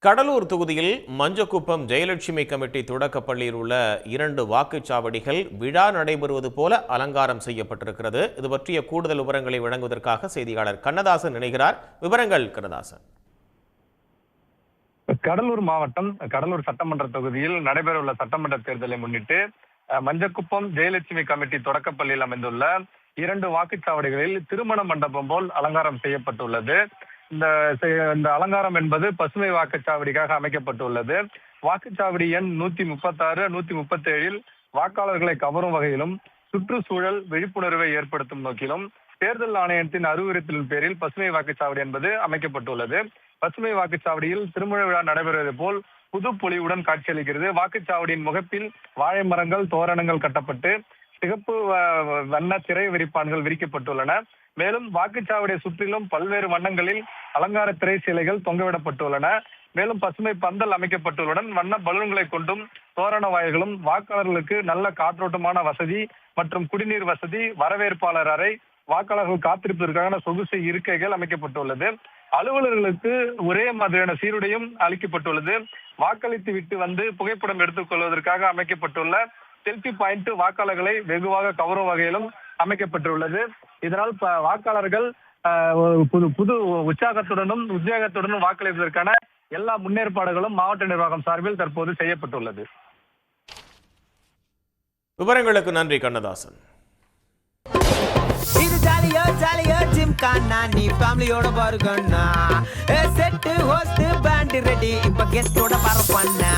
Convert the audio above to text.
கடலூர் தொகுதியில் மஞ்சக்குப்பம் ஜெயலட்சுமி கமிட்டி தொடக்கப்பள்ளியில் உள்ள 2 வாக்குச்சாவடிகள் விழா நடைபெறுவது போல அலங்காரம் செய்யப்பட்டிருக்கிறது. இது பற்றிய கூடுதல் விவரங்களை வழங்குவதற்காக செய்தியாளர் கண்ணதாசன் இணைகிறார். விவரங்கள் கண்ணதாசன். கடலூர் மாவட்டம் கடலூர் சட்டமன்ற தொகுதியில் நடைபெறவுள்ள சட்டமன்ற தேர்தலை முன்னிட்டு மஞ்சக்குப்பம் ஜெயலட்சுமி கமிட்டி தொடக்கப்பள்ளியில் அமைந்துள்ள 2 வாக்குச்சாவடிகளில் திருமண மண்டபம் போல் அலங்காரம் செய்யப்பட்டுள்ளது. இந்த அலங்காரம் என்பது பசுமை வாக்குச்சாவடிக்காக அமைக்கப்பட்டுள்ளது. வாக்குச்சாவடி எண் 136, 137 வாக்காளர்களை கவரும் வகையிலும் சுற்றுச்சூழல் விழிப்புணர்வை ஏற்படுத்தும் நோக்கிலும் தேர்தல் ஆணையத்தின் அறிவுறுத்தலின் பேரில் பசுமை வாக்குச்சாவடி என்பது அமைக்கப்பட்டுள்ளது. பசுமை வாக்குச்சாவடியில் திருமண விழா நடைபெறுவது போல் புது பொலிவுடன் காட்சியளிக்கிறது. வாக்குச்சாவடியின் முகப்பில் வாழை மரங்கள், தோரணங்கள் கட்டப்பட்டு சிகப்பு வண்ண திரை விரிப்பான்கள் விரிக்கப்பட்டுள்ளன. மேலும் வாக்குச்சாவடியை சுற்றிலும் பல்வேறு வண்ணங்களில் அலங்கார திரை சிலைகள் தொங்கவிடப்பட்டுள்ளன. மேலும் பசுமை பந்தல் அமைக்கப்பட்டுள்ளன. வண்ண பலூன்களை கொண்டும் தோரண வாயில்களும் வாக்காளர்களுக்கு நல்ல காற்றோட்டமான வசதி மற்றும் குடிநீர் வசதி, வரவேற்பாளர் அறை, வாக்காளர்கள் காத்திருப்பதற்கான சொகுசு இருக்கைகள் அமைக்கப்பட்டுள்ளது. அலுவலர்களுக்கு ஒரே மாதிரியான சீருடையும் அளிக்கப்பட்டுள்ளது. வாக்களித்து விட்டு வந்து புகைப்படம் எடுத்துக் கொள்வதற்காக அமைக்கப்பட்டுள்ள செல்ஃபி பாயிண்ட் வாக்காளர்களை வெகுவாக கவரும் வகையிலும் அமைக்கப்பட்டுள்ளது. இதனால் வாக்காளர்கள் புது உற்சாகத்துடனும் உத்வேகத்துடனும் வாக்களிப்பதற்கான எல்லா முன்னேற்பாடுகளும் மாவட்ட நிர்வாகம் சார்பில் தற்போது செய்யப்பட்டுள்ளது. விவரங்களுக்கு நன்றி கண்ணதாசன். இது ஜாலியோ ஜாலியோ ஜிம் கானா, நீ ஃபேமிலியோட பாருங்கண்ணா. செட்டு ஹோஸ்ட் பேண்ட் ரெடி, இப்ப கெஸ்டோட பரப்பண்ணா.